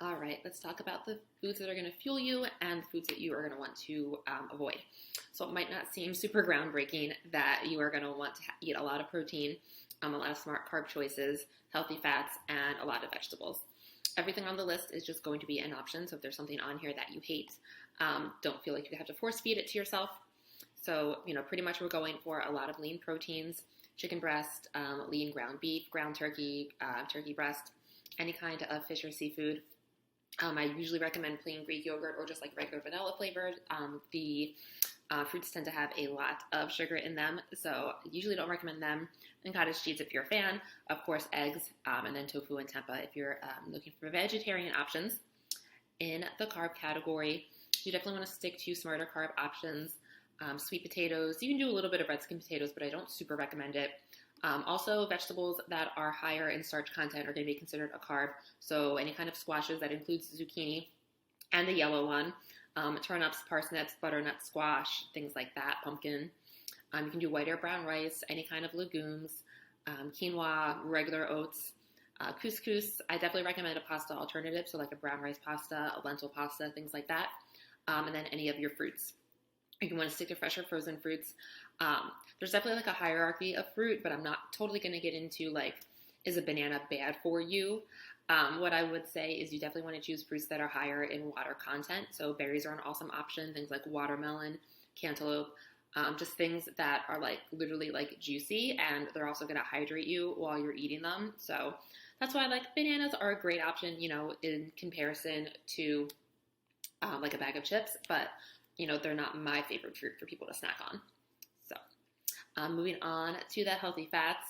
All right, let's talk about the foods that are going to fuel you and the foods that you are going to want to avoid. So it might not seem super groundbreaking that you are going to want to eat a lot of protein, a lot of smart carb choices, healthy fats, and a lot of vegetables. Everything on the list is just going to be an option. So if there's something on here that you hate, don't feel like you have to force feed it to yourself. So, pretty much we're going for a lot of lean proteins, chicken breast, lean ground beef, ground turkey, turkey breast, any kind of fish or seafood. I usually recommend plain Greek yogurt or just like regular vanilla flavored. The fruits tend to have a lot of sugar in them, so I usually don't recommend them. And cottage cheese if you're a fan. Of course, eggs, and then tofu and tempeh if you're looking for vegetarian options. In the carb category, you definitely want to stick to smarter carb options. Sweet potatoes. You can do a little bit of red skin potatoes, but I don't super recommend it. Also, vegetables that are higher in starch content are going to be considered a carb. So any kind of squashes that includes zucchini and the yellow one, turnips, parsnips, butternut squash, things like that, pumpkin. You can do white or brown rice, any kind of legumes, quinoa, regular oats, couscous. I definitely recommend a pasta alternative, so like a brown rice pasta, a lentil pasta, things like that, and then any of your fruits. If you want to stick to fresh or frozen fruits, there's definitely like a hierarchy of fruit, but I'm not totally going to get into like, is a banana bad for you? What I would say is you definitely want to choose fruits that are higher in water content. So berries are an awesome option, things like watermelon, cantaloupe, just things that are like literally like juicy, and they're also going to hydrate you while you're eating them. So that's why like bananas are a great option, in comparison to like a bag of chips, but they're not my favorite fruit for people to snack on. So, moving on to the healthy fats,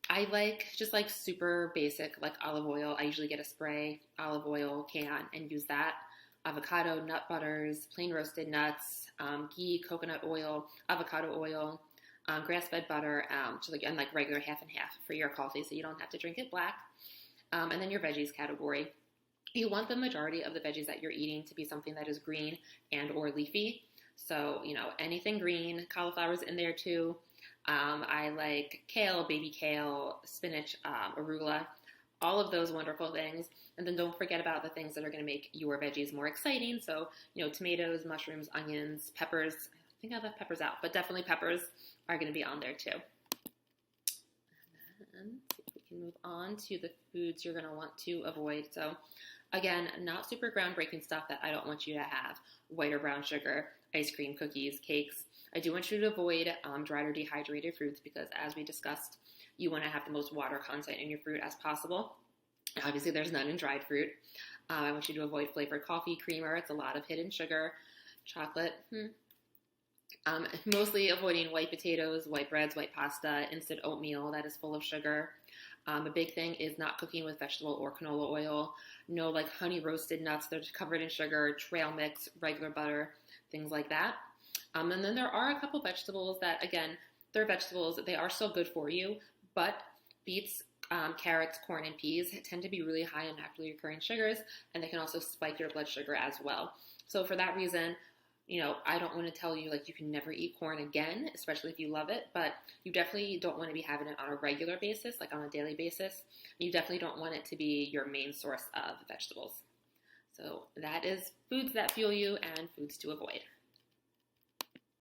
I like just like super basic, like olive oil. I usually get a spray olive oil can and use that. Avocado, nut butters, plain roasted nuts, ghee, coconut oil, avocado oil, grass-fed butter, and like regular half and half for your coffee, so you don't have to drink it black. And then your veggies category. You want the majority of the veggies that you're eating to be something that is green and or leafy. So, anything green, cauliflower's in there too. I like kale, baby kale, spinach, arugula, all of those wonderful things. And then don't forget about the things that are going to make your veggies more exciting. So, tomatoes, mushrooms, onions, peppers. I think I left peppers out, but definitely peppers are going to be on there too. And see if we can move on to the foods you're going to want to avoid. So, again, not super groundbreaking stuff that I don't want you to have. White or brown sugar, ice cream, cookies, cakes. I do want you to avoid dried or dehydrated fruits because, as we discussed, you want to have the most water content in your fruit as possible. Obviously, there's none in dried fruit. I want you to avoid flavored coffee, creamer. It's a lot of hidden sugar, chocolate. Mostly avoiding white potatoes, white breads, white pasta, instant oatmeal that is full of sugar. A big thing is not cooking with vegetable or canola oil. No like honey roasted nuts that are covered in sugar, trail mix, regular butter, things like that. And then there are a couple vegetables that, again, they're vegetables. They are still good for you, but beets, carrots, corn, and peas tend to be really high in naturally occurring sugars, and they can also spike your blood sugar as well. So for that reason, I don't want to tell you like you can never eat corn again, especially if you love it, but you definitely don't want to be having it on a regular basis, like on a daily basis. You definitely don't want it to be your main source of vegetables. So that is foods that fuel you and foods to avoid.